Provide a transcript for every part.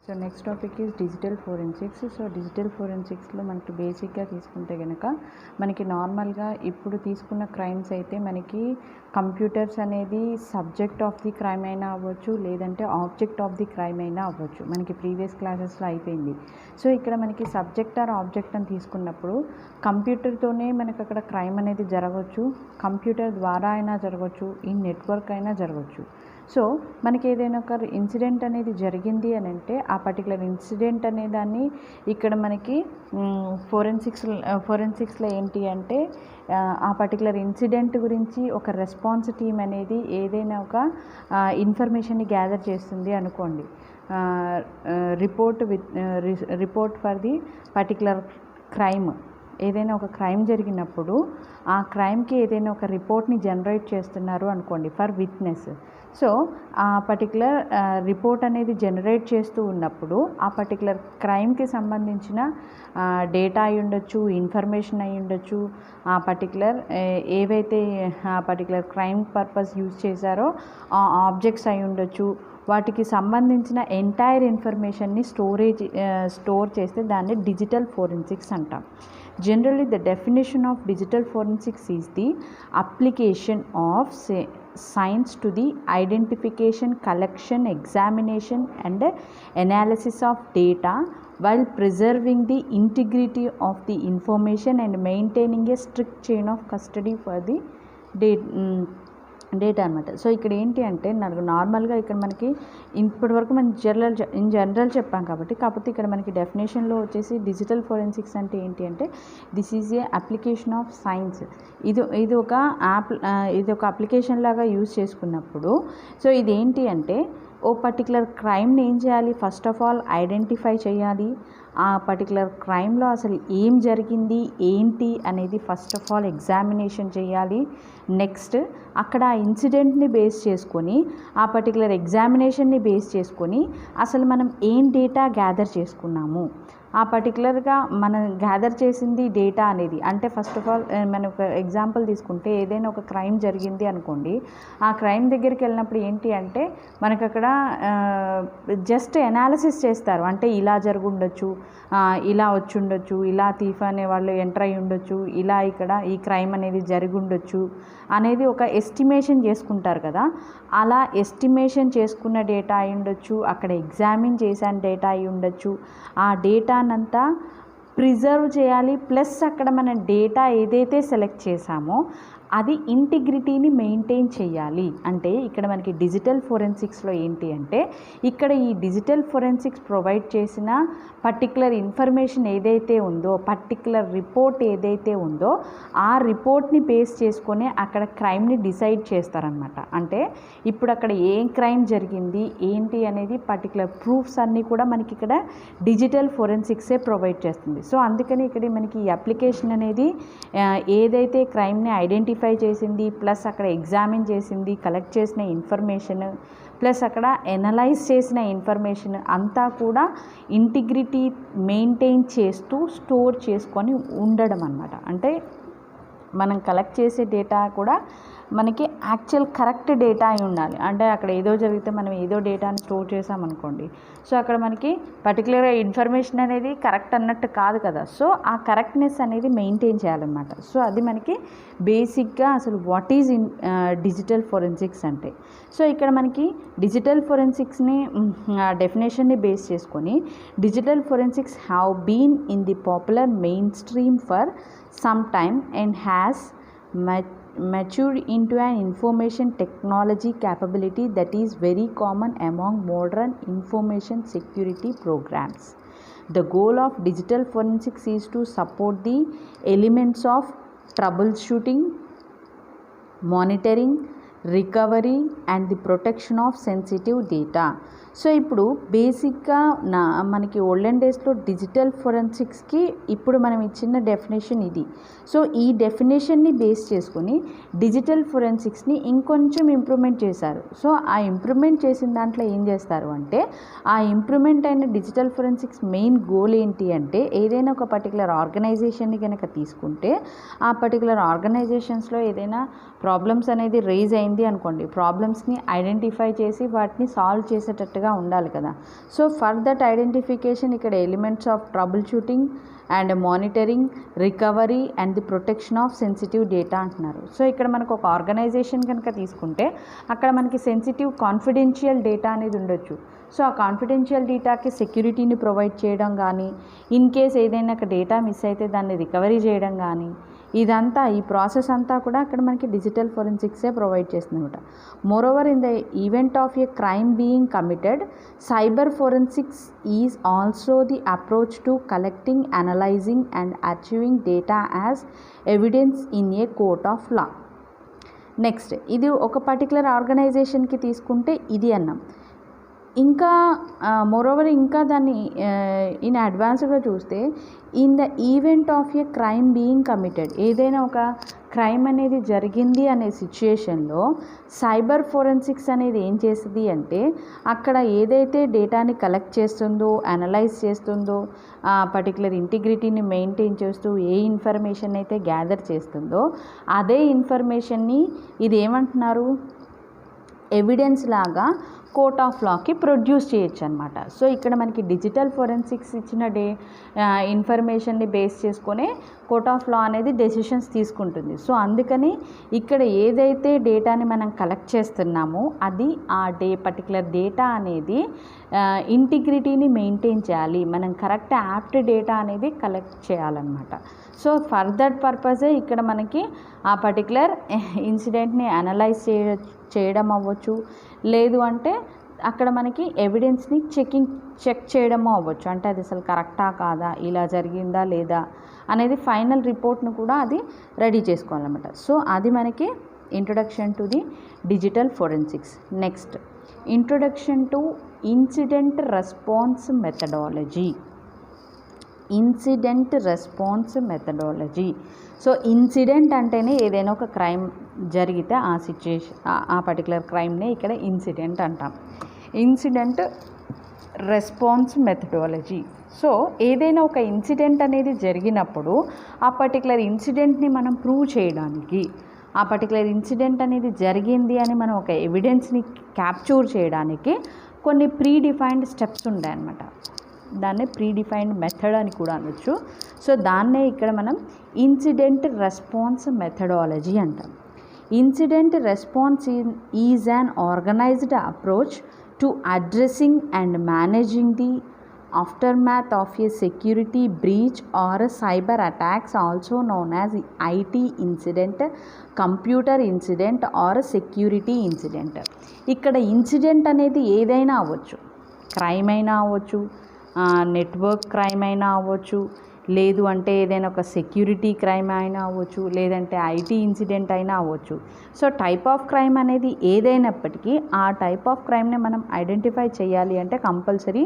So next topic is digital forensics. So digital ఫోరెన్సిక్స్లో మనకి బేసిక్గా తీసుకుంటే కనుక మనకి నార్మల్గా ఇప్పుడు తీసుకున్న క్రైమ్స్ అయితే మనకి కంప్యూటర్స్ అనేది సబ్జెక్ట్ ఆఫ్ ది క్రైమ్ అయినా అవ్వచ్చు, లేదంటే ఆబ్జెక్ట్ ఆఫ్ ది క్రైమ్ అయినా అవ్వచ్చు. మనకి ప్రీవియస్ క్లాసెస్లో అయిపోయింది. సో ఇక్కడ మనకి సబ్జెక్ట్ ఆర్ ఆబ్జెక్ట్ అని తీసుకున్నప్పుడు కంప్యూటర్తోనే మనకి అక్కడ క్రైమ్ అనేది జరగవచ్చు, కంప్యూటర్ ద్వారా అయినా జరగవచ్చు, ఈ నెట్వర్క్ అయినా జరగవచ్చు. సో మనకి ఏదైనా ఒక ఇన్సిడెంట్ అనేది జరిగింది అని అంటే ఆ పర్టికులర్ ఇన్సిడెంట్ అనే దాన్ని ఇక్కడ మనకి ఫోరెన్సిక్స్లో ఏంటి అంటే ఆ పర్టికులర్ ఇన్సిడెంట్ గురించి ఒక రెస్పాన్స్ టీమ్ అనేది ఏదైనా ఒక ఇన్ఫర్మేషన్ని గ్యాదర్ చేస్తుంది అనుకోండి. Report for the particular crime, ఏదైనా ఒక క్రైమ్ జరిగినప్పుడు ఆ క్రైమ్కి ఏదైనా ఒక రిపోర్ట్ని జనరేట్ చేస్తున్నారు అనుకోండి ఫర్ విట్నెస్. సో ఆ పర్టికులర్ రిపోర్ట్ అనేది జనరేట్ చేస్తూ ఉన్నప్పుడు ఆ పర్టికులర్ క్రైమ్కి సంబంధించిన డేటా అయి ఉండొచ్చు, ఇన్ఫర్మేషన్ అయి ఉండొచ్చు, ఆ పర్టికులర్ ఏవైతే ఆ పర్టికులర్ క్రైమ్ పర్పస్ యూజ్ చేశారో ఆ ఆబ్జెక్ట్స్ అయి ఉండొచ్చు, వాటికి సంబంధించిన ఎంటైర్ ఇన్ఫర్మేషన్ని స్టోర్ చేస్తే దాన్ని డిజిటల్ ఫోరెన్సిక్స్ అంటాం. Generally, the definition of digital forensics is the application of science to the identification, collection, examination and analysis of data while preserving the integrity of the information and maintaining a strict chain of custody for the data అనమాట. So ఇక్కడ ఏంటి అంటే నార్మల్గా ఇక్కడ మనకి ఇప్పటి వరకు మనం జనరల్ చెప్పాం కాకపోతే ఇక్కడ మనకి డెఫినేషన్లో వచ్చేసి డిజిటల్ ఫోరెన్సిక్స్ అంటే ఏంటి అంటే this is a application of science. ఇది ఒక అప్లికేషన్ లాగా యూజ్ చేసుకున్నప్పుడు సో ఇదేంటి అంటే ఓ పర్టికులర్ క్రైమ్ని ఏం చేయాలి, ఫస్ట్ ఆఫ్ ఆల్ ఐడెంటిఫై చేయాలి. ఆ పర్టికులర్ క్రైమ్లో అసలు ఏం జరిగింది ఏంటి అనేది ఫస్ట్ ఆఫ్ ఆల్ ఎగ్జామినేషన్ చేయాలి. నెక్స్ట్ అక్కడ ఆ ఇన్సిడెంట్ని బేస్ చేసుకొని ఆ పర్టికులర్ ఎగ్జామినేషన్ని బేస్ చేసుకొని అసలు మనం ఏం డేటా గ్యాదర్ చేసుకున్నాము, ఆ పర్టికులర్గా మనం గ్యాదర్ చేసింది డేటా అనేది అంటే ఫస్ట్ ఆఫ్ ఆల్ మనం ఒక ఎగ్జాంపుల్ తీసుకుంటే ఏదైనా ఒక క్రైమ్ జరిగింది అనుకోండి. ఆ క్రైమ్ దగ్గరికి వెళ్ళినప్పుడు ఏంటి అంటే మనకు అక్కడ జస్ట్ ఎనాలిసిస్ చేస్తారు. అంటే ఇలా జరుగుండొచ్చు, ఇలా వచ్చి ఉండొచ్చు, ఇలా థీఫ్ అనే వాళ్ళు ఎంటర్ అయ్యి ఉండొచ్చు, ఇలా ఇక్కడ ఈ క్రైమ్ అనేది జరిగి ఉండొచ్చు అనేది ఒక ఎస్టిమేషన్ చేసుకుంటారు కదా. అలా ఎస్టిమేషన్ చేసుకున్న డేటా అయి ఉండొచ్చు, అక్కడ ఎగ్జామిన్ చేసిన డేటా అయి ఉండొచ్చు. ఆ డేటానంతా ప్రిజర్వ్ చేయాలి. ప్లస్ అక్కడ మన డేటా ఏదైతే సెలెక్ట్ చేసామో అది ఇంటిగ్రిటీని మెయింటైన్ చేయాలి. అంటే ఇక్కడ మనకి డిజిటల్ ఫోరెన్సిక్స్లో ఏంటి అంటే ఇక్కడ ఈ డిజిటల్ ఫోరెన్సిక్స్ ప్రొవైడ్ చేసిన పర్టికులర్ ఇన్ఫర్మేషన్ ఏదైతే ఉందో, పర్టికులర్ రిపోర్ట్ ఏదైతే ఉందో ఆ రిపోర్ట్ని బేస్ చేసుకొని అక్కడ క్రైమ్ని డిసైడ్ చేస్తారనమాట. అంటే ఇప్పుడు అక్కడ ఏం క్రైమ్ జరిగింది ఏంటి అనేది పర్టికులర్ ప్రూఫ్స్ అన్నీ కూడా మనకి ఇక్కడ డిజిటల్ ఫోరెన్సిక్సే ప్రొవైడ్ చేస్తుంది. సో అందుకని ఇక్కడ మనకి ఈ అప్లికేషన్ అనేది ఏదైతే క్రైమ్ని ఐడెంటిఫై చేసింది, ప్లస్ అక్కడ ఎగ్జామిన్ చేసింది, కలెక్ట్ చేసిన ఇన్ఫర్మేషన్, ప్లస్ అక్కడ ఎనలైజ్ చేసిన ఇన్ఫర్మేషన్ అంతా కూడా ఇంటిగ్రిటీ మెయింటైన్ చేస్తూ స్టోర్ చేసుకొని ఉండడం అన్నమాట. అంటే మనం కలెక్ట్ చేసే డేటా కూడా మనకి యాక్చువల్ కరెక్ట్ డేటా అయి ఉండాలి. అంటే అక్కడ ఏదో జరిగితే మనం ఏదో డేటాని స్టోర్ చేసామనుకోండి, సో అక్కడ మనకి పర్టికులర్గా ఇన్ఫర్మేషన్ అనేది కరెక్ట్ అన్నట్టు కాదు కదా. సో ఆ కరెక్ట్నెస్ అనేది మెయింటైన్ చేయాలన్నమాట. సో అది మనకి బేసిక్గా అసలు వాట్ ఈజ్ డిజిటల్ ఫోరెన్సిక్స్ అంటే. సో ఇక్కడ మనకి డిజిటల్ ఫోరెన్సిక్స్ని డెఫినేషన్ని బేస్ చేసుకొని digital forensics have been in the popular mainstream for some time and has matured into an information technology capability that is very common among modern information security programs. The goal of digital forensics is to support the elements of troubleshooting, monitoring, recovery and the protection of sensitive data. So ఇప్పుడు బేసిక్గా మనకి olden డేస్లో digital ఫోరెన్సిక్స్కి ఇప్పుడు మనం ఇచ్చిన definition ఇది. So ఈ డెఫినేషన్ని base చేసుకొని డిజిటల్ ఫోరెన్సిక్స్ని ఇంకొంచెం ఇంప్రూవ్మెంట్ చేశారు. సో ఆ ఇంప్రూవ్మెంట్ చేసిన దాంట్లో ఏం చేస్తారు అంటే ఆ ఇంప్రూవ్మెంట్ అయిన డిజిటల్ ఫోరెన్సిక్స్ మెయిన్ గోల్ ఏంటి అంటే ఏదైనా ఒక పర్టికులర్ ఆర్గనైజేషన్ని కనుక తీసుకుంటే ఆ పర్టికులర్ ఆర్గనైజేషన్స్లో ఏదైనా ప్రాబ్లమ్స్ అనేది రేజ్ అయింది అనుకోండి, ప్రాబ్లమ్స్ని ఐడెంటిఫై చేసి వాటిని సాల్వ్ చేసేటట్టుగా కరెక్ట్గా ఉండాలి కదా. సో ఫర్ దట్ ఐడెంటిఫికేషన్ ఇక్కడ elements of trouble shooting and monitoring, recovery and the protection of sensitive data అంటున్నారు. సో ఇక్కడ మనకు ఒక ఆర్గనైజేషన్ కనుక తీసుకుంటే అక్కడ మనకి సెన్సిటివ్ కాన్ఫిడెన్షియల్ డేటా అనేది ఉండొచ్చు. సో ఆ కాన్ఫిడెన్షియల్ డేటాకి సెక్యూరిటీని ప్రొవైడ్ చేయడం కానీ, ఇన్ కేస్ ఏదైనా డేటా మిస్ అయితే దాన్ని రికవరీ చేయడం కానీ, ఇదంతా ఈ ప్రాసెస్ అంతా కూడా అక్కడ మనకి డిజిటల్ ఫోరెన్సిక్సే ప్రొవైడ్ చేస్తుంది అనమాట. Moreover in the event of A crime being committed, cyber forensics is also the approach to collecting, analysing and achieving data as evidence in a court of law. Next ఇది ఒక particular ఆర్గనైజేషన్కి తీసుకుంటే ఇది అన్నాం. ఇంకా moreover ఇంకా దాన్ని in అడ్వాన్స్డ్గా చూస్తే in the event of A crime being committed, ఏదైనా ఒక క్రైమ్ అనేది జరిగింది అనే సిచ్యుయేషన్లో సైబర్ ఫోరెన్సిక్స్ అనేది ఏం చేస్తుంది అంటే అక్కడ ఏదైతే డేటాని కలెక్ట్ చేస్తుందో, అనలైజ్ చేస్తుందో, పర్టికులర్ ఇంటిగ్రిటీని మెయింటైన్ చేస్తూ ఏ ఇన్ఫర్మేషన్ అయితే గ్యాదర్ చేస్తుందో అదే ఇన్ఫర్మేషన్ని ఇది ఏమంటున్నారు, ఎవిడెన్స్ లాగా కోర్ట్ ఆఫ్ లాకి ప్రొడ్యూస్ చేయొచ్చు అనమాట. సో ఇక్కడ మనకి డిజిటల్ ఫోరెన్సిక్స్ ఇచ్చిన ఇన్ఫర్మేషన్ని బేస్ చేసుకొని కోర్ట్ ఆఫ్ లా అనేది డెసిషన్స్ తీసుకుంటుంది. సో అందుకని ఇక్కడ ఏదైతే డేటాని మనం కలెక్ట్ చేస్తున్నామో అది ఆ పర్టికులర్ డేటా అనేది ఇంటిగ్రిటీని మెయింటైన్ చేయాలి, మనం కరెక్ట్ యాప్ట్ డేటా అనేది కలెక్ట్ చేయాలన్నమాట. సో ఫర్ దట్ పర్పజే ఇక్కడ మనకి ఆ పర్టికులర్ ఇన్సిడెంట్ని అనలైజ్ చేయడం అవ్వచ్చు, లేదు అంటే అక్కడ మనకి ఎవిడెన్స్ని చెక్ చేయడము అవ్వచ్చు. అంటే అది అసలు కరెక్టా కాదా, ఇలా జరిగిందా లేదా అనేది ఫైనల్ రిపోర్ట్ను కూడా అది రెడీ చేసుకోవాలన్నమాట. సో అది మనకి introduction to the digital forensics. Next introduction to incident response methodology. Incident response methodology. So incident అంటేనే ఏదైనా ఒక క్రైమ్ జరిగితే ఆ సిచ్యుయేషన్, ఆ పర్టికులర్ క్రైమ్నే ఇక్కడ ఇన్సిడెంట్ అంటాం. Incident response methodology. సో ఏదైనా ఒక ఇన్సిడెంట్ అనేది జరిగినప్పుడు ఆ పర్టికులర్ ఇన్సిడెంట్ని మనం ప్రూవ్ చేయడానికి, ఆ పర్టికులర్ ఇన్సిడెంట్ అనేది జరిగింది అని మనం ఒక ఎవిడెన్స్ని క్యాప్చర్ చేయడానికి కొన్ని ప్రీ డిఫైన్డ్ స్టెప్స్ ఉంటాయి అన్నమాట. దాన్నే ప్రీ డిఫైన్డ్ మెథడ్ అని కూడా అనొచ్చు. సో దాన్నే ఇక్కడ మనం ఇన్సిడెంట్ రెస్పాన్స్ మెథడాలజీ అంటాం. Incident response is an organised approach to addressing and managing the aftermath of a security breach or a cyber attacks, also known as IT incident, computer incident or security incident. ఇక్కడ incident అనేది ఏదైనా అవ్వచ్చు, crime అయినా అవ్వచ్చు, network crime అయినా అవ్వచ్చు, లేదు అంటే ఏదైనా ఒక సెక్యూరిటీ క్రైమ్ అయినా అవ్వచ్చు, లేదంటే ఐటీ ఇన్సిడెంట్ అయినా అవ్వచ్చు. సో టైప్ ఆఫ్ క్రైమ్ అనేది ఏదైనప్పటికీ ఆ టైప్ ఆఫ్ క్రైమ్ని మనం ఐడెంటిఫై చేయాలి అంటే కంపల్సరీ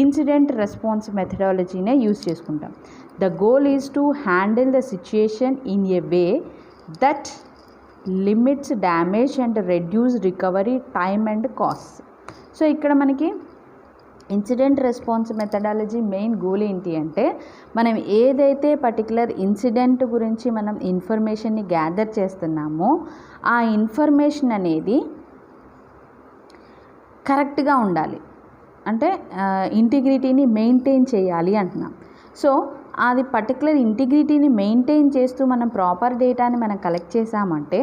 ఇన్సిడెంట్ రెస్పాన్స్ మెథడాలజీనే యూజ్ చేసుకుంటాం. The goal is to handle the situation in a way that limits damage and reduce recovery time and cost. So ఇక్కడ మనకి incident response methodology main goal ఏంటి అంటే మనం ఏదైతే పర్టికులర్ ఇన్సిడెంట్ గురించి మనం ఇన్ఫర్మేషన్ని గ్యాదర్ చేస్తున్నామో ఆ ఇన్ఫర్మేషన్ అనేది కరెక్ట్గా ఉండాలి, అంటే ఇంటిగ్రిటీని మెయింటైన్ చేయాలి అంటున్నాం. సో అది పర్టికులర్ ఇంటిగ్రిటీని మెయింటైన్ చేస్తూ మనం ప్రాపర్ డేటాని మనం కలెక్ట్ చేసామంటే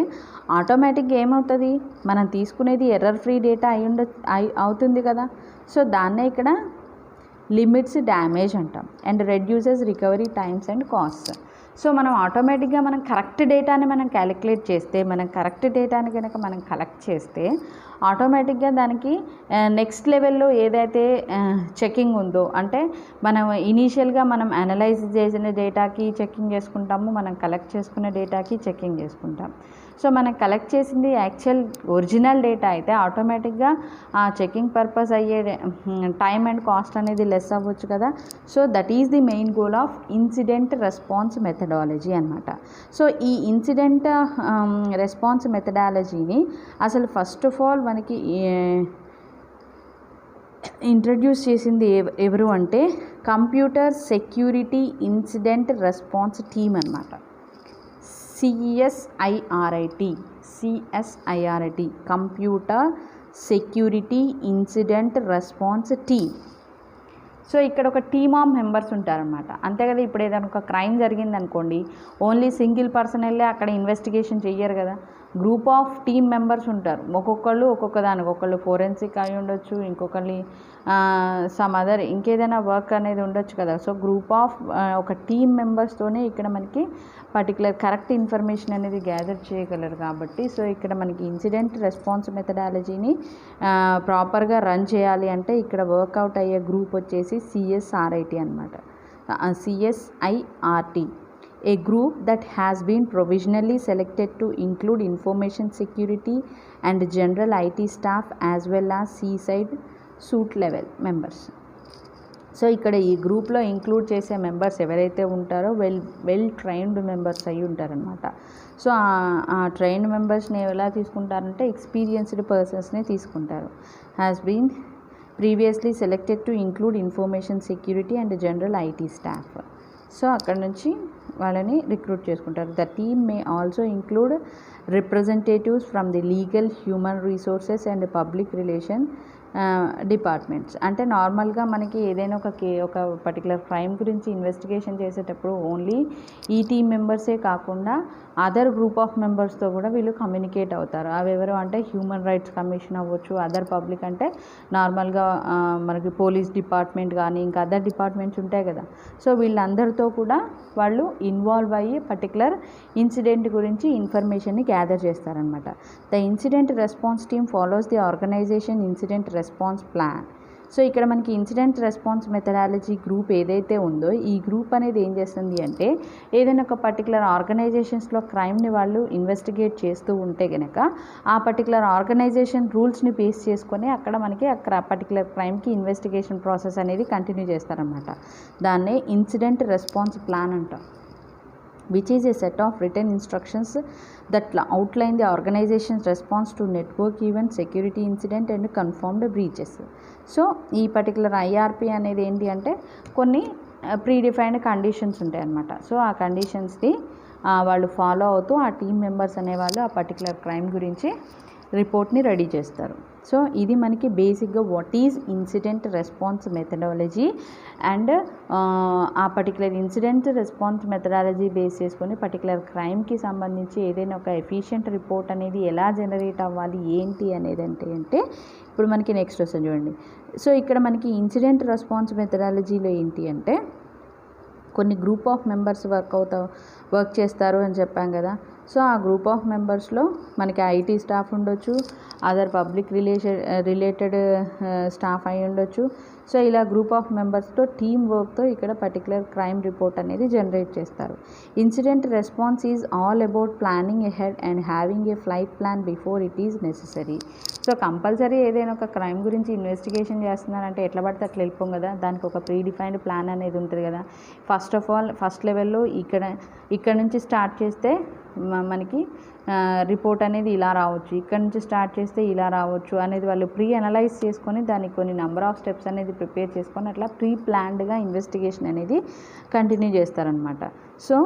ఆటోమేటిక్గా ఏమవుతుంది, మనం తీసుకునేది ఎర్రర్ ఫ్రీ డేటా అవుతుంది కదా. సో దాన్నే ఇక్కడ లిమిట్స్ డ్యామేజ్ అంటాం and reduces recovery times and cost. So మనం ఆటోమేటిక్గా మనం కరెక్ట్ డేటాని మనం క్యాలిక్యులేట్ చేస్తే, మనం కరెక్ట్ డేటాని కనుక మనం కలెక్ట్ చేస్తే ఆటోమేటిక్గా దానికి నెక్స్ట్ లెవెల్లో ఏదైతే చెకింగ్ ఉందో, అంటే మనం ఇనీషియల్గా మనం అనలైజ్ చేసిన డేటాకి చెకింగ్ చేసుకుంటాము, మనం కలెక్ట్ చేసుకునే డేటాకి చెకింగ్ చేసుకుంటాం. సో మనం కలెక్ట్ చేసింది యాక్చువల్ ఒరిజినల్ డేటా అయితే ఆటోమేటిక్గా ఆ చెకింగ్ పర్పస్ అయ్యే టైమ్ అండ్ కాస్ట్ అనేది లెస్ అవ్వచ్చు కదా. So that is the main goal of incident response methodology అనమాట. సో ఈ ఇన్సిడెంట్ రెస్పాన్స్ మెథడాలజీని అసలు ఫస్ట్ ఆఫ్ ఆల్ మనకి ఇంట్రడ్యూస్ చేసింది ఎవరు అంటే computer security incident response team అనమాట. CSIRT computer security incident response team. So ఇక్కడ ఒక టీమ్ ఆఫ్ మెంబర్స్ ఉంటారనమాట. అంతే కదా, ఇప్పుడు ఏదైనా ఒక క్రైమ్ జరిగిందనుకోండి, ఓన్లీ సింగిల్ పర్సన్ వెళ్ళి అక్కడ ఇన్వెస్టిగేషన్ చెయ్యరు కదా, గ్రూప్ ఆఫ్ టీమ్ మెంబర్స్ ఉంటారు. ఒక్కొక్కళ్ళు ఒక్కొక్క దానికి, ఒకళ్ళు ఫోరెన్సిక్ అయి ఉండొచ్చు, ఇంకొకళ్ళు సమ్ అదర్ ఇంకేదైనా వర్క్ అనేది ఉండొచ్చు కదా. సో గ్రూప్ ఆఫ్ ఒక టీమ్ మెంబర్స్తోనే ఇక్కడ మనకి పర్టికులర్ కరెక్ట్ ఇన్ఫర్మేషన్ అనేది గ్యాదర్ చేయగలరు కాబట్టి, సో ఇక్కడ మనకి ఇన్సిడెంట్ రెస్పాన్స్ మెథడాలజీని ప్రాపర్గా రన్ చేయాలి అంటే ఇక్కడ వర్కౌట్ అయ్యే గ్రూప్ వచ్చేసి CSRIT అనమాట. CSIRT, a group that has been provisionally selected to include information security and general IT staff as well as C-side suit level members. So ఇక్కడ ఈ గ్రూప్లో ఇంక్లూడ్ చేసే మెంబర్స్ ఎవరైతే ఉంటారో వెల్ ట్రైన్డ్ మెంబర్స్ అయి ఉంటారనమాట. సో ఆ ట్రైన్డ్ మెంబర్స్ని ఎలా తీసుకుంటారంటే ఎక్స్పీరియన్స్డ్ పర్సన్స్ని తీసుకుంటారు. Has been previously selected to include information security and general IT staff. So అక్కడ నుంచి వాళ్ళని రిక్రూట్ చేసుకుంటారు. The team may also include representatives from the legal, human resources and public relation departments. అంటే నార్మల్గా మనకి ఏదైనా ఒక పర్టికులర్ క్రైమ్ గురించి ఇన్వెస్టిగేషన్ చేసేటప్పుడు ఓన్లీ ఈ టీమ్ మెంబర్సే కాకుండా అదర్ గ్రూప్ ఆఫ్ మెంబర్స్తో కూడా వీళ్ళు కమ్యూనికేట్ అవుతారు. అవి ఎవరు అంటే హ్యూమన్ రైట్స్ కమిషన్ అవ్వచ్చు, అదర్ పబ్లిక్ అంటే నార్మల్గా మనకి పోలీస్ డిపార్ట్మెంట్ కానీ ఇంకా అదర్ డిపార్ట్మెంట్స్ ఉంటాయి కదా. సో వీళ్ళందరితో కూడా వాళ్ళు ఇన్వాల్వ్ అయ్యి పర్టికులర్ ఇన్సిడెంట్ గురించి ఇన్ఫర్మేషన్ని గ్యాదర్ చేస్తారనమాట. The incident response team follows the organisation incident response plan. So ఇక్కడ మనకి ఇన్సిడెంట్ రెస్పాన్స్ మెథడాలజీ గ్రూప్ ఏదైతే ఉందో ఈ గ్రూప్ అనేది ఏం చేస్తుంది అంటే ఏదైనా ఒక పర్టికులర్ ఆర్గనైజేషన్స్లో క్రైమ్ని వాళ్ళు ఇన్వెస్టిగేట్ చేస్తూ ఉంటే కనుక ఆ పర్టికులర్ ఆర్గనైజేషన్ రూల్స్ని బేస్ చేసుకొని అక్కడ పర్టికులర్ క్రైమ్కి ఇన్వెస్టిగేషన్ ప్రాసెస్ అనేది కంటిన్యూ చేస్తారనమాట. దాన్నే ఇన్సిడెంట్ రెస్పాన్స్ ప్లాన్ అంటాం, which is a set of written instructions that outline the organization's response to network event, security incident and confirmed breaches. So ఈ particular IRP అనేది ఏంటి అంటే కొన్ని ప్రీడిఫైన్డ్ కండిషన్స్ ఉంటాయి అన్నమాట. సో ఆ కండిషన్స్ని వాళ్ళు ఫాలో అవుతూ ఆ టీమ్ మెంబర్స్ అనేవాళ్ళు ఆ పర్టికులర్ క్రైమ్ గురించి రిపోర్ట్ని రెడీ చేస్తారు. సో ఇది మనకి బేసిక్గా what is incident response methodology and ఆ particular incident response methodology base చేసుకొని పర్టికులర్ క్రైమ్కి సంబంధించి ఏదైనా ఒక ఎఫిషియెంట్ రిపోర్ట్ అనేది ఎలా జనరేట్ అవ్వాలి ఏంటి అనేది అంటే ఇప్పుడు మనకి నెక్స్ట్ వస్తుంది చూడండి. సో ఇక్కడ మనకి ఇన్సిడెంట్ రెస్పాన్స్ మెథడాలజీలో ఏంటి అంటే కొన్ని గ్రూప్ ఆఫ్ మెంబర్స్ వర్క్ చేస్తారు అని చెప్పాం కదా. సో ఆ గ్రూప్ ఆఫ్ మెంబర్స్లో మనకి IT స్టాఫ్ ఉండొచ్చు, అదర్ పబ్లిక్ రిలేటెడ్ స్టాఫ్ అయి ఉండొచ్చు. సో ఇలా గ్రూప్ ఆఫ్ మెంబర్స్తో టీమ్ వర్క్తో ఇక్కడ పర్టికులర్ క్రైమ్ రిపోర్ట్ అనేది జనరేట్ చేస్తారు. Incident response is all about planning ahead and having a flight plan before it is necessary. So compulsory ఏదైనా ఒక క్రైమ్ గురించి ఇన్వెస్టిగేషన్ చేస్తున్నారంటే ఎట్లా పడితే అట్లా వెళ్ళిపోం కదా, దానికి ఒక ప్రీడిఫైన్డ్ ప్లాన్ అనేది ఉంటుంది కదా. ఫస్ట్ ఆఫ్ ఆల్ ఫస్ట్ లెవెల్లో ఇక్కడ నుంచి స్టార్ట్ చేస్తే మనకి రిపోర్ట్ అనేది ఇలా రావచ్చు, ఇక్కడ నుంచి స్టార్ట్ చేస్తే ఇలా రావచ్చు అనేది వాళ్ళు అనలైజ్ చేసుకొని దానికి కొన్ని నెంబర్ ఆఫ్ స్టెప్స్ అనేది ప్రిపేర్ చేసుకొని అట్లా ప్లాన్డ్గా ఇన్వెస్టిగేషన్ అనేది కంటిన్యూ చేస్తారనమాట. సో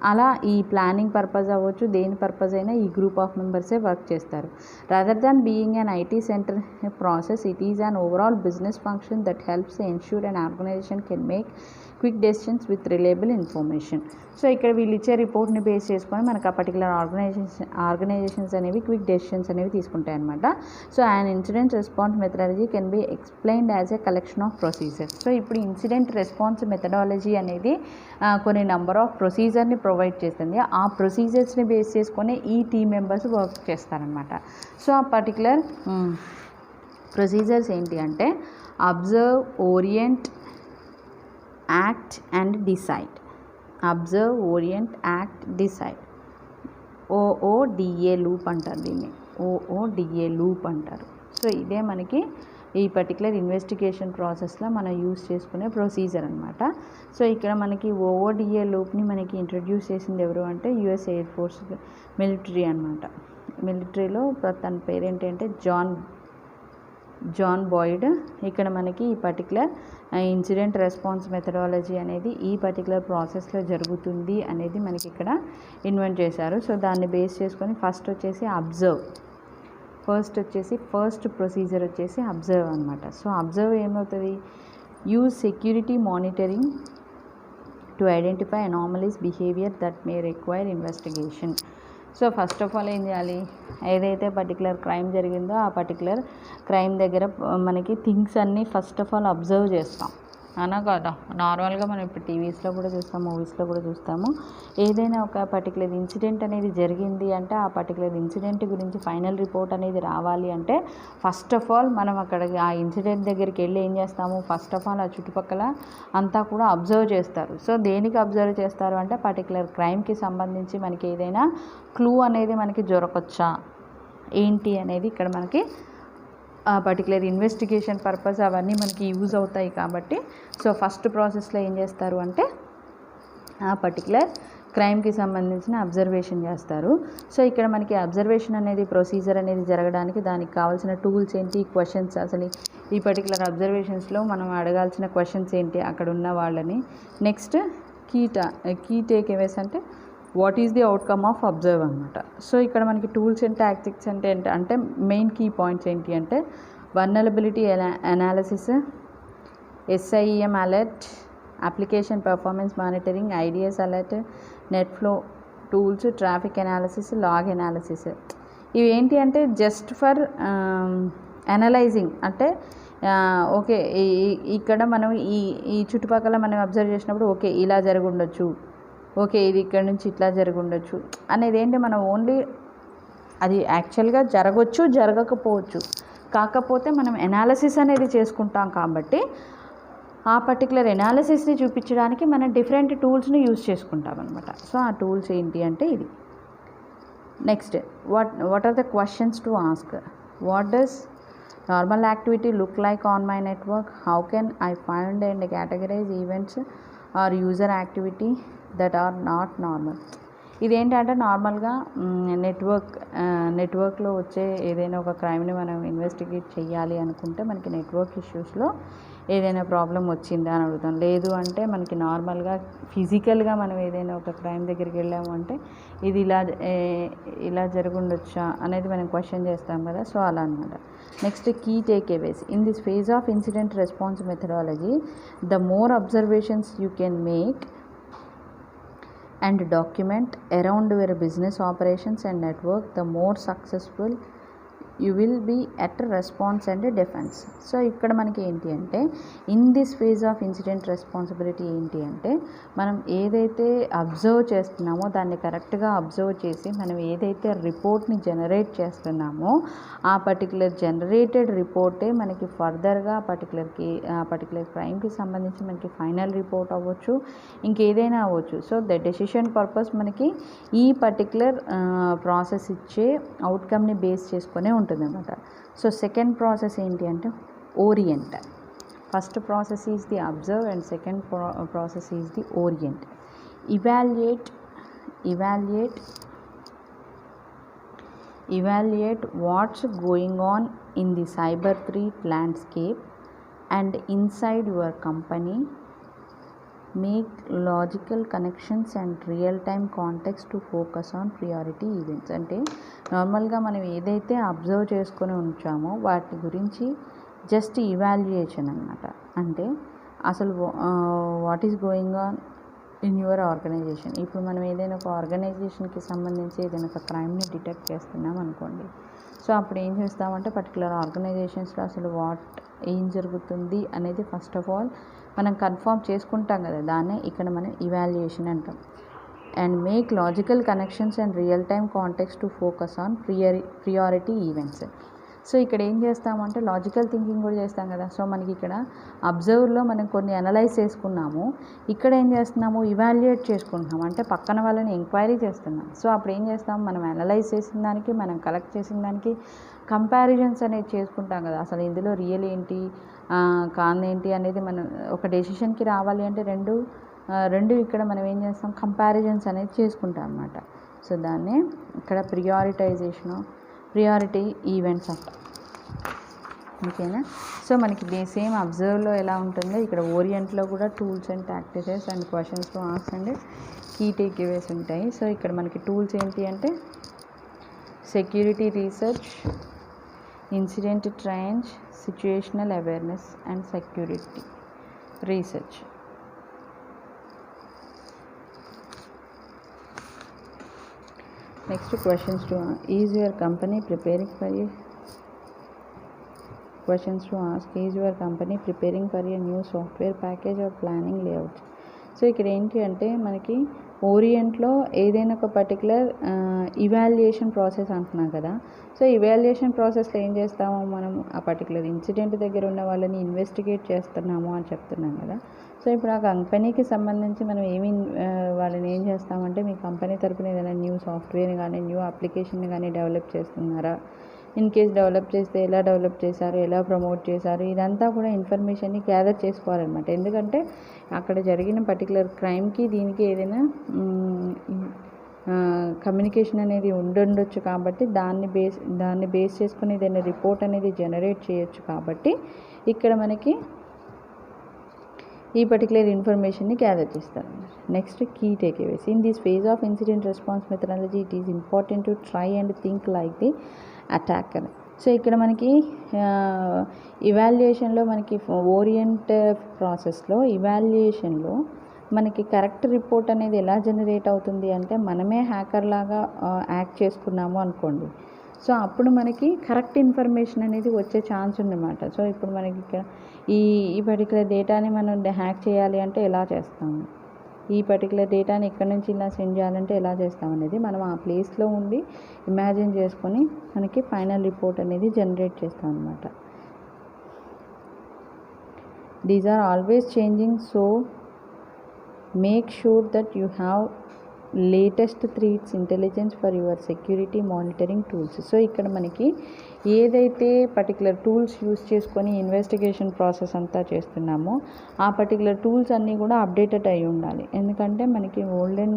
అలా ఈ ప్లానింగ్ పర్పస్ అవ్వచ్చు, దేని పర్పస్ అయినా ఈ గ్రూప్ ఆఫ్ మెంబర్సే వర్క్ చేస్తారు. Rather than being an IT centre process, it is an overall business function that helps ensure an organisation can make quick decisions with reliable information. So ఇక్కడ వీళ్ళు ఇచ్చే రిపోర్ట్ని బేస్ చేసుకొని మనకు ఆ పర్టికులర్ ఆర్గనైజేషన్స్ అనేవి క్విక్ డెసిషన్స్ అనేవి తీసుకుంటాయి అనమాట. So and incident response methodology can be explained as a collection of procedures. So ఇప్పుడు ఇన్సిడెంట్ రెస్పాన్స్ మెథడాలజీ అనేది కొన్ని నెంబర్ ఆఫ్ ప్రొసీజర్ని ప్రొవైడ్ చేస్తుంది. ఆ ప్రొసీజర్స్ని బేస్ చేసుకొని ఈ టీమ్ మెంబర్స్ వర్క్ చేస్తారనమాట. సో ఆ పర్టికులర్ ప్రొసీజర్స్ ఏంటి అంటే observe, orient, act and decide. Observe, orient, act, decide. OODA loop అంటారు దీన్ని, OODA లూప్ అంటారు. సో ఇదే మనకి ఈ పర్టికులర్ ఇన్వెస్టిగేషన్ ప్రాసెస్లో మనం యూస్ చేసుకునే ప్రొసీజర్ అనమాట. సో ఇక్కడ మనకి OODA లూప్ని మనకి ఇంట్రడ్యూస్ చేసింది ఎవరు అంటే US ఎయిర్ ఫోర్స్ మిలిటరీ అనమాట. మిలిటరీలో తన పేరేంటంటే జాన్ బాయిడ్. ఇక్కడ మనకి ఈ పర్టికులర్ ఇన్సిడెంట్ రెస్పాన్స్ మెథడాలజీ అనేది ఈ పర్టికులర్ ప్రాసెస్లో జరుగుతుంది అనేది మనకి ఇక్కడ ఇన్వెంట్ చేశారు. సో దాన్ని బేస్ చేసుకొని ఫస్ట్ వచ్చేసి అబ్జర్వ్. ఫస్ట్ ప్రొసీజర్ వచ్చేసి అబ్జర్వ్ అనమాట. సో అబ్జర్వ్ ఏమవుతుంది, use security monitoring to identify anomalies behaviour that may require investigation. So first of all ఏం చేయాలి, ఏదైతే పర్టికులర్ క్రైమ్ జరిగిందో ఆ పర్టికులర్ క్రైమ్ దగ్గర మనకి థింగ్స్ అన్నీ ఫస్ట్ ఆఫ్ ఆల్ అబ్జర్వ్ చేస్తాం అనా కాదా. నార్మల్గా మనం ఇప్పుడు టీవీస్లో కూడా చూస్తాం, మూవీస్లో కూడా చూస్తాము. ఏదైనా ఒక పర్టికులర్ ఇన్సిడెంట్ అనేది జరిగింది అంటే ఆ పర్టికులర్ ఇన్సిడెంట్ గురించి ఫైనల్ రిపోర్ట్ అనేది రావాలి అంటే ఫస్ట్ ఆఫ్ ఆల్ మనం అక్కడ ఆ ఇన్సిడెంట్ దగ్గరికి వెళ్ళి ఏం చేస్తాము, ఫస్ట్ ఆఫ్ ఆల్ ఆ చుట్టుపక్కల అంతా కూడా అబ్జర్వ్ చేస్తారు. సో దేనికి అబ్జర్వ్ చేస్తారు అంటే పర్టికులర్ క్రైమ్కి సంబంధించి మనకి ఏదైనా క్లూ అనేది మనకి దొరకొచ్చా ఏంటి అనేది ఇక్కడ మనకి ఆ పర్టికులర్ ఇన్వెస్టిగేషన్ పర్పస్ అవన్నీ మనకి యూజ్ అవుతాయి కాబట్టి సో ఫస్ట్ ప్రాసెస్లో ఏం చేస్తారు అంటే ఆ పర్టికులర్ క్రైమ్కి సంబంధించిన అబ్జర్వేషన్ చేస్తారు. సో ఇక్కడ మనకి అబ్జర్వేషన్ అనేది ప్రొసీజర్ అనేది జరగడానికి దానికి కావాల్సిన టూల్స్ ఏంటి, క్వశ్చన్స్, అసలు ఈ పర్టికులర్ అబ్జర్వేషన్స్లో మనం అడగాల్సిన క్వశ్చన్స్ ఏంటి అక్కడ ఉన్న వాళ్ళని. నెక్స్ట్ కీ టేక్ అవేస్ అంటే what is the outcome of observe అనమాట. సో ఇక్కడ మనకి టూల్స్ అండ్ టాక్టిక్స్ అంటే మెయిన్ కీ పాయింట్స్ ఏంటి అంటే vulnerability analysis, SIEM alert, application performance monitoring, IDS alert, net flow tools, traffic analysis, log analysis. ఇవి ఏంటి అంటే జస్ట్ ఫర్ అనలైజింగ్ అంటే ఓకే ఇక్కడ మనం ఈ చుట్టుపక్కల మనం అబ్జర్వ్ చేసినప్పుడు ఓకే ఇలా జరిగి ఉండొచ్చు, ఓకే ఇది ఇక్కడ నుంచి ఇట్లా జరిగి ఉండొచ్చు అనేది ఏంటి మనం ఓన్లీ అది యాక్చువల్గా జరగవచ్చు జరగకపోవచ్చు, కాకపోతే మనం ఎనాలిసిస్ అనేది చేసుకుంటాం కాబట్టి ఆ పర్టికులర్ ఎనాలిసిస్ని చూపించడానికి మనం డిఫరెంట్ టూల్స్ని యూజ్ చేసుకుంటాం అనమాట. సో ఆ టూల్స్ ఏంటి అంటే ఇది. Next what are the questions to ask, what does normal activity look like on my network, how can I find and categorise events or user activity that are not normal. ఇదేంటంటే నార్మల్గా నెట్వర్క్లో వచ్చే ఏదైనా ఒక క్రైమ్ని మనం ఇన్వెస్టిగేట్ చేయాలి అనుకుంటే మనకి నెట్వర్క్ ఇష్యూస్లో ఏదైనా ప్రాబ్లం వచ్చిందా అని అడుగుతాం. లేదు అంటే మనకి నార్మల్గా ఫిజికల్గా మనం ఏదైనా ఒక క్రైమ్ దగ్గరికి వెళ్ళాము అంటే ఇది ఇలా జరుగుండొచ్చా అనేది మనం క్వశ్చన్ చేస్తాం కదా. సో అలా అనమాట. Next key takeaways, in this phase of incident response methodology the more observations you can make and document around your business operations and network, the more successful you will be at response and defense. So ఇక్కడ మనకి ఏంటి అంటే in this phase of incident responsibility ఏంటి అంటే మనం ఏదైతే observe చేస్తున్నామో దాన్ని కరెక్ట్గా అబ్జర్వ్ చేసి మనం ఏదైతే రిపోర్ట్ని జనరేట్ చేస్తున్నామో ఆ పర్టికులర్ జనరేటెడ్ రిపోర్టే మనకి ఫర్దర్గా పర్టికులర్ క్రైమ్కి సంబంధించి మనకి ఫైనల్ రిపోర్ట్ అవ్వచ్చు, ఇంకేదైనా అవ్వచ్చు. సో ద డెసిషన్ పర్పస్ మనకి ఈ పర్టికులర్ ప్రాసెస్ ఇచ్చే అవుట్కమ్ని బేస్ చేసుకునే ఉంటుంది అనమాట. సో సెకండ్ ప్రాసెస్ ఏంటి అంటే orient. First process is the observe and second process is the orient. evaluate what's going on in the cyber threat landscape and inside your company. Make logical connections and real-time context to focus on priority events. అంటే నార్మల్గా మనం ఏదైతే observe చేసుకొని ఉంచామో వాటి గురించి just evaluation అనమాట. అంటే అసలు what is going on in your organisation. ఇప్పుడు మనం ఏదైనా ఒక ఆర్గనైజేషన్కి సంబంధించి ఏదైనా ఒక క్రైమ్ని డిటెక్ట్ చేస్తున్నాం అనుకోండి. సో అప్పుడు ఏం చేస్తామంటే పర్టికులర్ ఆర్గనైజేషన్స్లో అసలు ఏం జరుగుతుంది అనేది ఫస్ట్ ఆఫ్ ఆల్ మనం కన్ఫర్మ్ చేసుకుంటాం కదా, దాన్నే ఇక్కడ మనం ఇవాల్యుయేషన్ అంటాం. And make logical connections and real time context to focus on priority events. So ఇక్కడ ఏం చేస్తామంటే లాజికల్ థింకింగ్ కూడా చేస్తాం కదా. సో మనకి ఇక్కడ అబ్జర్వ్లో మనం కొన్ని అనలైజ్ చేసుకున్నాము, ఇక్కడ ఏం చేస్తున్నాము ఇవాల్యుయేట్ చేసుకుంటున్నాము, అంటే పక్కన వాళ్ళని ఎంక్వైరీ చేస్తున్నాం. సో అప్పుడు ఏం చేస్తాం, మనం అనలైజ్ చేసిన దానికి మనం కలెక్ట్ చేసిన దానికి కంపారిజన్స్ అనేది చేసుకుంటాం కదా. అసలు ఇందులో రియల్ ఏంటి కాందేంటి అనేది మనం ఒక డెసిషన్కి రావాలి అంటే రెండు ఇక్కడ మనం ఏం చేస్తాం కంపారిజన్స్ అనేది చేసుకుంటాం అన్నమాట. సో దాన్నే ఇక్కడ ప్రియారిటీ ఈవెంట్స్ అంట. ఓకేనా. సో మనకి సేమ్ అబ్జర్వ్లో ఎలా ఉంటుందో ఇక్కడ ఓరియంట్లో కూడా tools and tactics and questions to ask and key takeaways ఉంటాయి. సో ఇక్కడ మనకి టూల్స్ ఏంటి అంటే security research, incident trends, situational awareness and security research. Next questions to is your company preparing for a questions to ask is your company preparing for a new software package or planning layout. So ఇక్కడ ఏంటి అంటే మనకి ఓరియంట్లో ఏదైనా ఒక particular evaluation process అంటున్నాం కదా. So evaluation ప్రాసెస్లో ఏం చేస్తాము, మనం ఆ పర్టికులర్ ఇన్సిడెంట్ దగ్గర ఉన్న వాళ్ళని ఇన్వెస్టిగేట్ చేస్తున్నాము అని చెప్తున్నాం కదా. సో ఇప్పుడు ఆ కంపెనీకి సంబంధించి మనం వాళ్ళని ఏం చేస్తామంటే, మీ కంపెనీ తరపున ఏదైనా న్యూ సాఫ్ట్వేర్ కానీ న్యూ అప్లికేషన్ కానీ డెవలప్ చేస్తున్నారా, ఇన్ కేస్ డెవలప్ చేస్తే ఎలా డెవలప్ చేశారు, ఎలా ప్రమోట్ చేశారు, ఇదంతా కూడా ఇన్ఫర్మేషన్ని గ్యాదర్ చేసుకోవాలన్నమాట. ఎందుకంటే అక్కడ జరిగిన పర్టికులర్ క్రైమ్కి దీనికి ఏదైనా కమ్యూనికేషన్ అనేది ఉండొచ్చు కాబట్టి దాన్ని బేస్ చేసుకుని ఏదైనా రిపోర్ట్ అనేది జనరేట్ చేయొచ్చు. కాబట్టి ఇక్కడ మనకి ఈ పర్టికులర్ ఇన్ఫర్మేషన్ని గ్యాదర్ చేస్తారు. Next key takeaways. In this phase of incident response methodology it is important to try and think like the attacker. So ఇక్కడ మనకి ఇవాల్యుయేషన్లో మనకి ఓరియంట్ ప్రాసెస్లో ఇవాల్యుయేషన్లో మనకి కరెక్ట్ రిపోర్ట్ అనేది ఎలా జనరేట్ అవుతుంది అంటే, మనమే హ్యాకర్ లాగా యాక్ట్ చేసుకున్నాము అనుకోండి. సో అప్పుడు మనకి కరెక్ట్ ఇన్ఫర్మేషన్ అనేది వచ్చే ఛాన్స్ ఉందన్నమాట. సో ఇప్పుడు మనకి ఇక్కడ ఈ పర్టికులర్ డేటాని మనం హ్యాక్ చేయాలి అంటే ఎలా చేస్తాము, ఈ పర్టికులర్ డేటాని ఇక్కడ నుంచి ఇలా సెండ్ చేయాలంటే ఎలా చేస్తాం అనేది మనం ఆ ప్లేస్లో ఉండి ఇమాజిన్ చేసుకొని మనకి ఫైనల్ రిపోర్ట్ అనేది జనరేట్ చేస్తాం అన్నమాట. These are always changing, so make sure that you have latest threats intelligence for your security monitoring tools. So ఇక్కడ మనకి ఏదైతే పర్టికులర్ టూల్స్ యూస్ చేసుకొని ఇన్వెస్టిగేషన్ ప్రాసెస్ అంతా చేస్తున్నామో ఆ పర్టికులర్ టూల్స్ అన్నీ కూడా అప్డేటెడ్ అయి ఉండాలి. ఎందుకంటే మనకి ఓల్డెన్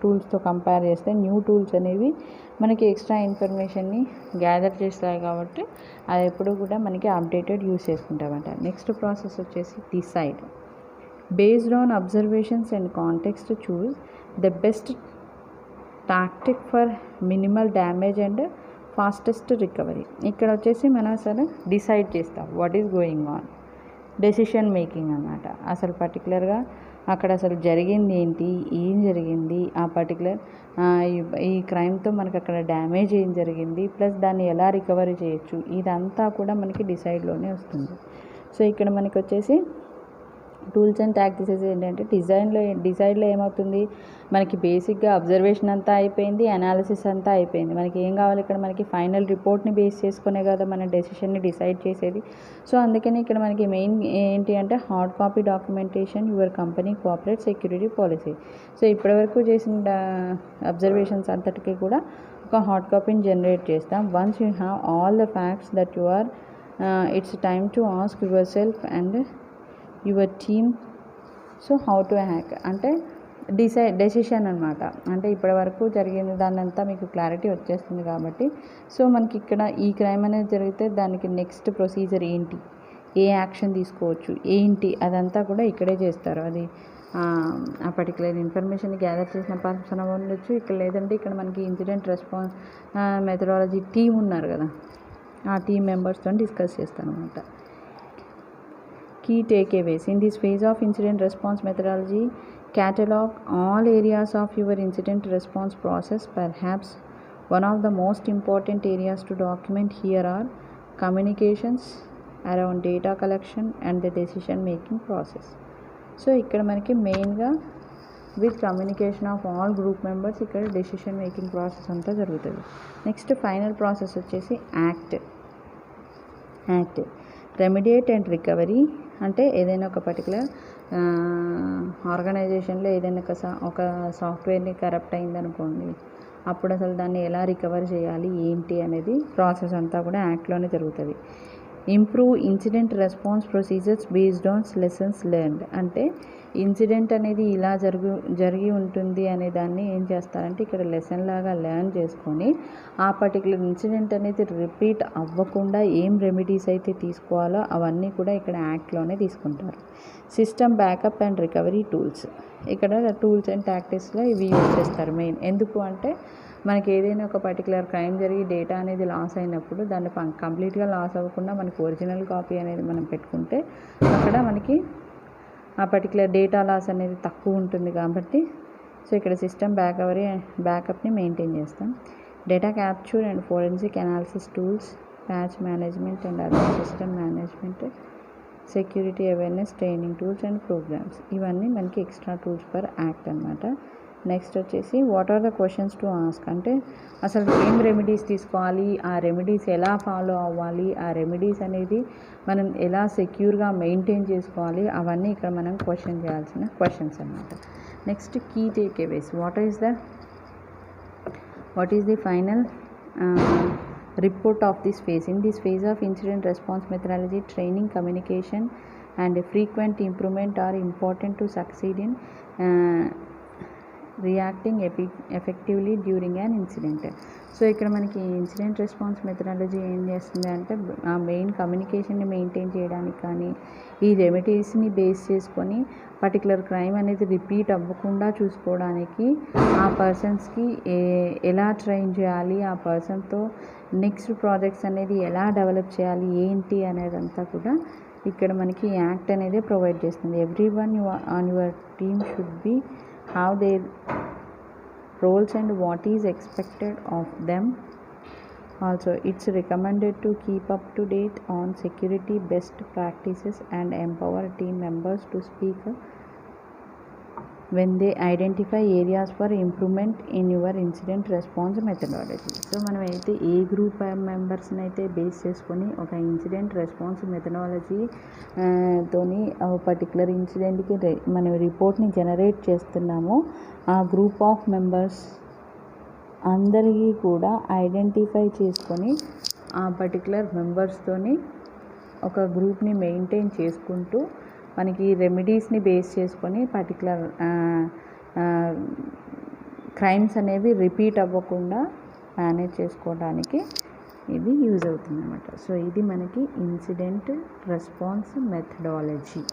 టూల్స్తో కంపేర్ చేస్తే న్యూ టూల్స్ అనేవి మనకి ఎక్స్ట్రా ఇన్ఫర్మేషన్ని గ్యాదర్ చేస్తాయి కాబట్టి అది ఎప్పుడు కూడా మనకి అప్డేటెడ్ యూస్ చేసుకుంటామంట. నెక్స్ట్ ప్రాసెస్ వచ్చేసి decide. Based on observations and context choose the best tactic for minimal damage and fastest recovery. ఇక్కడ వచ్చేసి మనం అసలు డిసైడ్ చేస్తాం what is going on, decision making అన్నమాట. అసలు పర్టికులర్గా అక్కడ అసలు జరిగింది ఏంటి, ఏం జరిగింది, ఆ పర్టికులర్ ఈ క్రైమ్తో మనకు అక్కడ డ్యామేజ్ ఏం జరిగింది, ప్లస్ దాన్ని ఎలా రికవరీ చేయొచ్చు, ఇదంతా కూడా మనకి డిసైడ్లోనే వస్తుంది. సో ఇక్కడ మనకి వచ్చేసి టూల్స్ అండ్ టాక్టిక్స్ ఏంటంటే డిసైడ్లో ఏమవుతుంది, మనకి బేసిక్గా అబ్జర్వేషన్ అంతా అయిపోయింది, అనాలిసిస్ అంతా అయిపోయింది. మనకి ఏం కావాలి ఇక్కడ, మనకి ఫైనల్ రిపోర్ట్ని బేస్ చేసుకునే కదా మన డెసిషన్ని డిసైడ్ చేసేది. సో అందుకని ఇక్కడ మనకి మెయిన్ ఏంటి అంటే hard copy documentation, your company cooperate security policy. So ఇప్పటివరకు చేసిన అబ్జర్వేషన్స్ అంతటికీ కూడా ఒక హార్డ్ కాపీని జనరేట్ చేస్తాం. Once you have all the facts that you are it's time to ask yourself and your team so how to hack అంటే decision అనమాట. అంటే ఇప్పటి వరకు జరిగిన దాన్నంతా మీకు క్లారిటీ వచ్చేస్తుంది కాబట్టి సో మనకి ఇక్కడ ఈ క్రైమ్ అనేది జరిగితే దానికి నెక్స్ట్ ప్రొసీజర్ ఏంటి, ఏ యాక్షన్ తీసుకోవచ్చు ఏంటి, అదంతా కూడా ఇక్కడే చేస్తారు. అది ఆ పర్టికులర్ ఇన్ఫర్మేషన్ గ్యాదర్ చేసిన పర్సన్ ఉండొచ్చు, ఇక్కడ లేదంటే ఇక్కడ మనకి ఇన్సిడెంట్ రెస్పాన్స్ మెథడాలజీ టీమ్ ఉన్నారు కదా, ఆ టీమ్ మెంబర్స్తో డిస్కస్ చేస్తాను అనమాట. Key takeaways. In this phase of incident response methodology, catalog all areas of your incident response process. Perhaps one of the most important areas to document here are communications around data collection and the decision making process. So ikkada manaki main ga with communication of all group members ikkada decision making process anta jarugutadi. Next final process vachesi act. Remediate and recovery అంటే ఏదైనా ఒక particular ఆర్గనైజేషన్లో ఏదైనా ఒక సాఫ్ట్వేర్ని corrupt అయిందనుకోండి, అప్పుడు అసలు దాన్ని ఎలా రికవర్ చేయాలి ఏంటి అనేది ప్రాసెస్ అంతా కూడా యాక్ట్లోనే జరుగుతుంది. Improve incident response procedures based on lessons learned అంటే ఇన్సిడెంట్ అనేది ఇలా జరిగి ఉంటుంది అనే దాన్ని ఏం చేస్తారంటే ఇక్కడ లెసన్ లాగా లెర్న్ చేసుకొని ఆ పర్టికులర్ ఇన్సిడెంట్ అనేది రిపీట్ అవ్వకుండా ఏం రెమెడీస్ అయితే తీసుకోవాలో అవన్నీ కూడా ఇక్కడ యాక్ట్లోనే తీసుకుంటారు. System backup and recovery tools ఇక్కడ టూల్స్ అండ్ టాక్టిక్స్లో ఇవి యూజ్ చేస్తారు మెయిన్. ఎందుకు అంటే మనకి ఏదైనా ఒక పర్టికులర్ క్రైమ్ జరిగి డేటా అనేది లాస్ అయినప్పుడు దాన్ని కంప్లీట్గా లాస్ అవ్వకుండా మనకి ఒరిజినల్ కాపీ అనేది మనం పెట్టుకుంటే అక్కడ మనకి ఆ పర్టికులర్ డేటా లాస్ అనేది తక్కువ ఉంటుంది కాబట్టి సో ఇక్కడ సిస్టమ్ బ్యాకప్ని మెయింటైన్ చేస్తాం. Data capture and forensic analysis tools, patch management and other system management, security awareness training tools and programmes, ఇవన్నీ మనకి ఎక్స్ట్రా టూల్స్ ఫర్ యాక్ట్ అనమాట. నెక్స్ట్ వచ్చేసి what are the questions to ask, అంటే అసలు ఏం remedies తీసుకోవాలి, ఆ రెమెడీస్ ఎలా ఫాలో అవ్వాలి, ఆ రెమెడీస్ అనేది మనం ఎలా సెక్యూర్గా మెయింటైన్ చేసుకోవాలి, అవన్నీ ఇక్కడ మనం క్వశ్చన్ చేయాల్సిన క్వశ్చన్స్ అనమాట. Next key takeaways, what is the final report of this phase. In this phase of incident response methodology, training, communication and frequent improvement are important to succeed in reacting effectively during an incident. So ఇక్కడ మనకి incident response methodology ఏం చేస్తుంది అంటే ఆ main కమ్యూనికేషన్ని maintain చేయడానికి కానీ ఈ రెమెడీస్ని base చేసుకొని పర్టికులర్ క్రైమ్ అనేది రిపీట్ అవ్వకుండా చూసుకోవడానికి ఆ పర్సన్స్కి ఎలా ట్రైన్ చేయాలి, ఆ పర్సన్తో నెక్స్ట్ ప్రాజెక్ట్స్ అనేది ఎలా డెవలప్ చేయాలి ఏంటి అనేదంతా కూడా ఇక్కడ మనకి యాక్ట్ అనేది ప్రొవైడ్ చేస్తుంది. Everyone on your team should be have their roles and what is expected of them. Also, it's recommended to keep up to date on security best practices and empower team members to speak when they identify areas for improvement in your incident response methodology. So మనం అయితే ఏ group మెంబర్స్ని అయితే base చేసుకొని ఒక incident response methodology తోని particular ఇన్సిడెంట్కి మనం రిపోర్ట్ని generate చేస్తున్నామో ఆ గ్రూప్ ఆఫ్ మెంబర్స్ అందరికీ కూడా ఐడెంటిఫై చేసుకొని ఆ పర్టికులర్ మెంబర్స్తోని ఒక గ్రూప్ని మెయింటైన్ చేసుకుంటూ మనకి రెమెడీస్ని బేస్ చేసుకొని పర్టికులర్ క్రైమ్స్ అనేవి రిపీట్ అవ్వకుండా మేనేజ్ చేసుకోవడానికి ఇది యూజ్ అవుతుంది అన్నమాట. సో ఇది మనకి ఇన్సిడెంట్ రెస్పాన్స్ మెథడాలజీ.